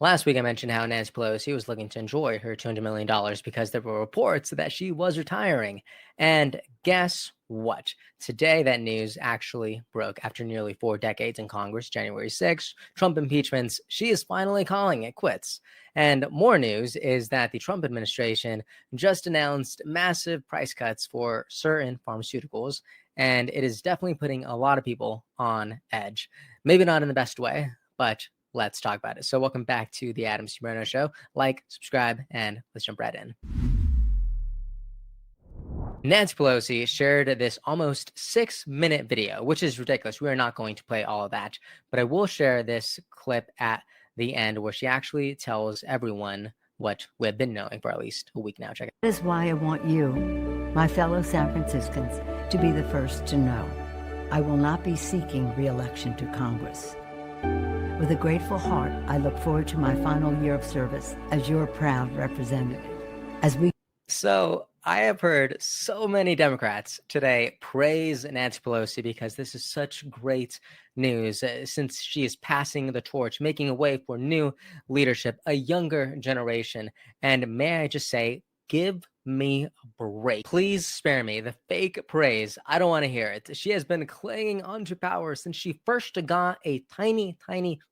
Last week, I mentioned how Nancy Pelosi was looking to enjoy her $200 million because there were reports that she was retiring. And guess what? Today, that news actually broke after nearly 4 decades in Congress, January 6th, Trump impeachments. She is finally calling it quits. And more news is that the Trump administration just announced massive price cuts for certain pharmaceuticals. And it is definitely putting a lot of people on edge. Maybe not in the best way, but let's talk about it. So welcome back to the Moreno Show. Like, subscribe, and let's jump right in. Nancy Pelosi shared this almost 6-minute video, which is ridiculous. We are not going to play all of that, but I will share this clip at the end where she actually tells everyone what we've been knowing for at least a week now. Check it. That is why I want you, my fellow San Franciscans, to be the first to know. I will not be seeking re-election to Congress. With a grateful heart, I look forward to my final year of service as your proud representative. So I have heard so many Democrats today praise Nancy Pelosi because this is such great news since she is passing the torch, making a way for new leadership, a younger generation. And may I just say, give me a break. Please spare me the fake praise. I don't want to hear it. She has been clinging onto power since she first got a tiny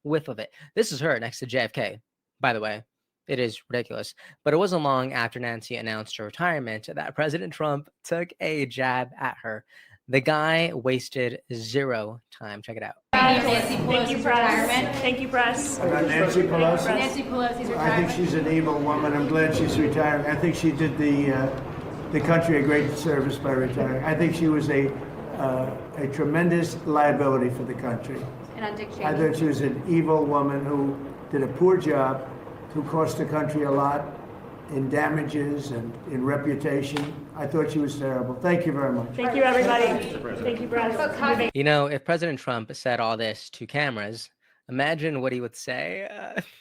whiff of it. This is her next to JFK, by the way. It is ridiculous. But it wasn't long after Nancy announced her retirement that President Trump took a jab at her. The guy wasted zero time. Check it out. Thank you, press. Thank you, press. About Nancy Pelosi? Nancy Pelosi's retirement. I think she's an evil woman. I'm glad she's retiring. I think she did the country a great service by retiring. I think she was a tremendous liability for the country. And on Dick Cheney. I thought she was an evil woman who did a poor job, who cost the country a lot in damages and in reputation. I thought she was terrible. Thank you very much. Thank you, everybody. Thank you, press. You know, if President Trump said all this to cameras, imagine what he would say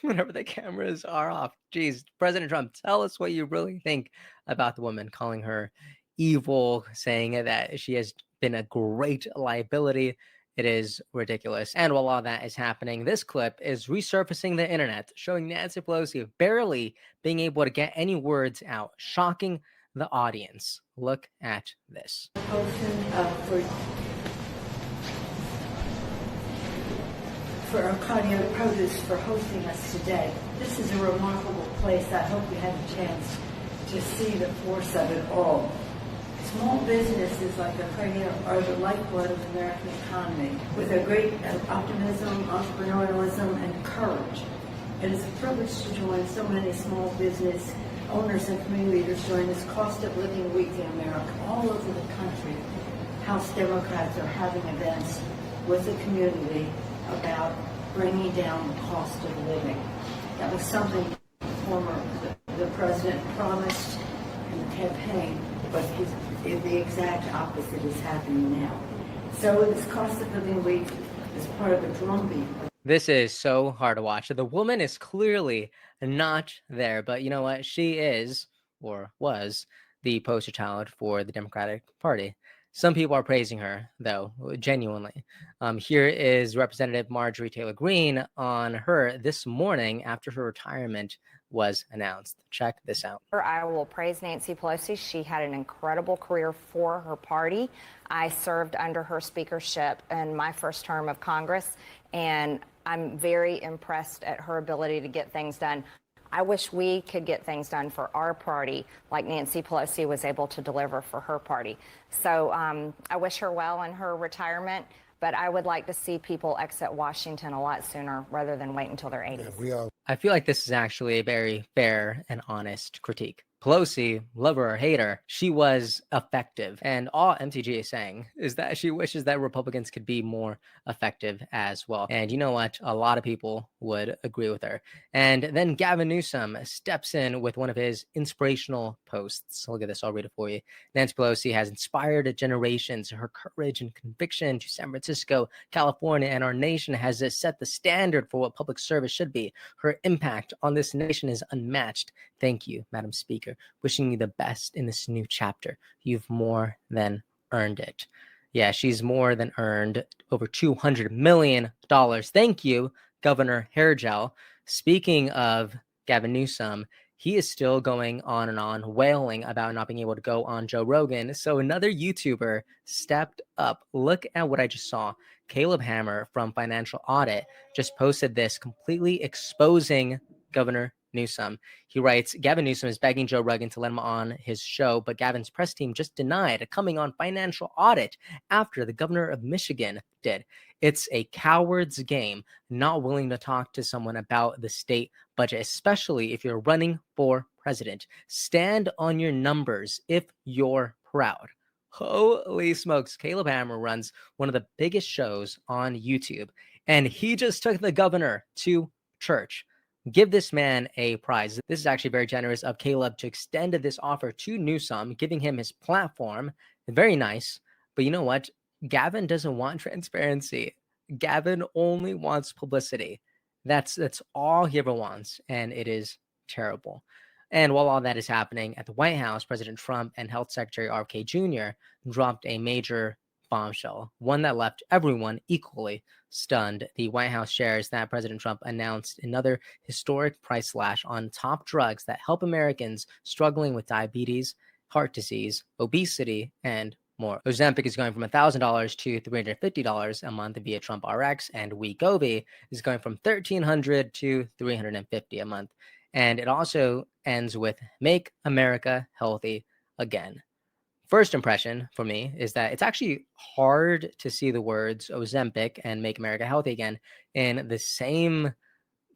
whenever the cameras are off. Geez, President Trump, tell us what you really think about the woman, calling her evil, saying that she has been a great liability. It is ridiculous. And while all that is happening, this clip is resurfacing the internet, showing Nancy Pelosi barely being able to get any words out, shocking the audience. Look at this. For Arcadia Produce for hosting us today. This is a remarkable place. I hope you had a chance to see the force of it all. Small businesses like Arcadia are the lifeblood of the American economy. With their great optimism, entrepreneurialism, and courage, it is a privilege to join so many small business owners and community leaders during this cost of living week in America. All over the country, House Democrats are having events with the community about bringing down the cost of living. That was something the president promised in the campaign, but the exact opposite is happening now. So this cost of living week is part of a drumbeat. This is so hard to watch. The woman is clearly not there, but you know what? She is, or was, the poster child for the Democratic Party. Some people are praising her, though, genuinely. Here is Representative Marjorie Taylor Greene on her this morning after her retirement was announced. Check this out. I will praise Nancy Pelosi. She had an incredible career for her party. I served under her speakership in my first term of Congress, and I'm very impressed at her ability to get things done. I wish we could get things done for our party like Nancy Pelosi was able to deliver for her party. So I wish her well in her retirement, but I would like to see people exit Washington a lot sooner rather than wait until their 80s. I feel like this is actually a very fair and honest critique. Pelosi, love her or hate her, she was effective. And all MTG is saying is that she wishes that Republicans could be more effective as well. And you know what? A lot of people would agree with her. And then Gavin Newsom steps in with one of his inspirational posts. Look at this. I'll read it for you. Nancy Pelosi has inspired generations. Her courage and conviction to San Francisco, California, and our nation has set the standard for what public service should be. Her impact on this nation is unmatched. Thank you, Madam Speaker. Wishing you the best in this new chapter. You've more than earned it. Yeah, she's more than earned over $200 million. Thank you, Governor Hairgel. Speaking of Gavin Newsom, he is still going on and on wailing about not being able to go on Joe Rogan. So another YouTuber stepped up. Look at what I just saw. Caleb Hammer from Financial Audit just posted this, completely exposing Governor Newsom. He writes, Gavin Newsom is begging Joe Rogan to let him on his show, but Gavin's press team just denied coming on Financial Audit after the governor of Michigan did. It's a coward's game, not willing to talk to someone about the state budget, especially if you're running for president. Stand on your numbers if you're proud. Holy smokes. Caleb Hammer runs one of the biggest shows on YouTube, and he just took the governor to church. Give this man a prize. This is actually very generous of Caleb to extend this offer to Newsom, giving him his platform. Very nice. But you know what? Gavin doesn't want transparency. Gavin only wants publicity. That's all he ever wants, and it is terrible. And while all that is happening at the White House, President Trump and Health Secretary RFK Jr. dropped a major bombshell, one that left everyone equally stunned. The White House shares that President Trump announced another historic price slash on top drugs that help Americans struggling with diabetes, heart disease, obesity, and more. Ozempic is going from $1,000 to $350 a month via Trump RX, and Wegovy is going from $1,300 to $350 a month. And it also ends with Make America Healthy Again. First impression for me is that it's actually hard to see the words Ozempic and Make America Healthy Again in the same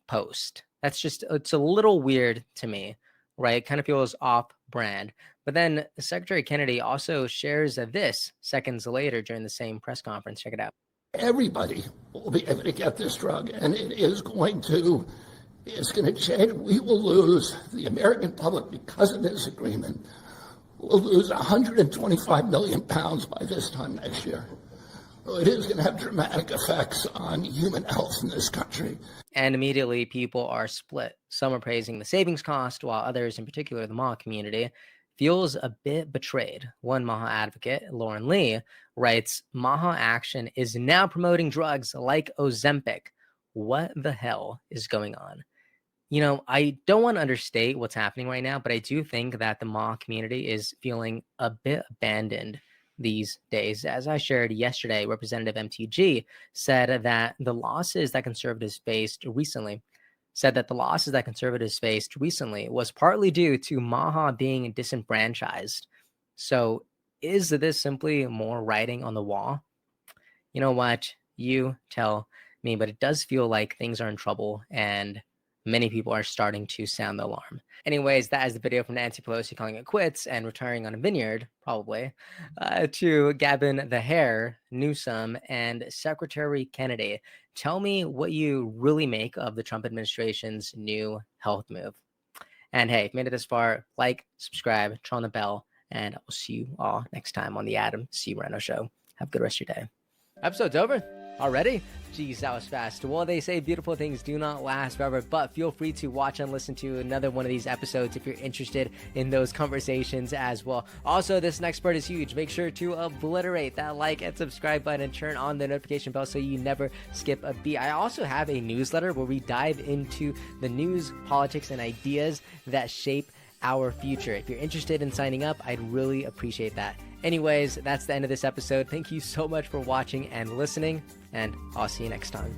post. It's a little weird to me, right? It kind of feels off brand. But then Secretary Kennedy also shares this seconds later during the same press conference. Check it out. Everybody will be able to get this drug, and it's going to change. We will lose the American public because of this agreement. We'll lose 125 million pounds by this time next year. It is going to have dramatic effects on human health in this country. And immediately people are split. Some are praising the savings cost, while others, in particular the MAHA community, feels a bit betrayed. One MAHA advocate, Lauren Lee, writes, MAHA Action is now promoting drugs like Ozempic. What the hell is going on? You know, I don't want to understate what's happening right now, but I do think that the MAHA community is feeling a bit abandoned these days. As I shared yesterday, Representative MTG said that the losses that conservatives faced recently was partly due to MAHA being disenfranchised. So is this simply more writing on the wall? You know what? You tell me, but it does feel like things are in trouble, and many people are starting to sound the alarm. Anyways, that is the video from Nancy Pelosi calling it quits and retiring on a vineyard, probably, to Gavin the Hair, Newsom, and Secretary Kennedy. Tell me what you really make of the Trump administration's new health move. And hey, if you made it this far, like, subscribe, turn on the bell, and I will see you all next time on the Adam C. Moreno Show. Have a good rest of your day. Episode's over already? Geez, that was fast. Well, they say beautiful things do not last forever, but feel free to watch and listen to another one of these episodes if you're interested in those conversations as well. Also, this next part is huge. Make sure to obliterate that like and subscribe button and turn on the notification bell so you never skip a beat. I also have a newsletter where we dive into the news, politics, and ideas that shape our future. If you're interested in signing up, I'd really appreciate that. Anyways, that's the end of this episode. Thank you so much for watching and listening, and I'll see you next time.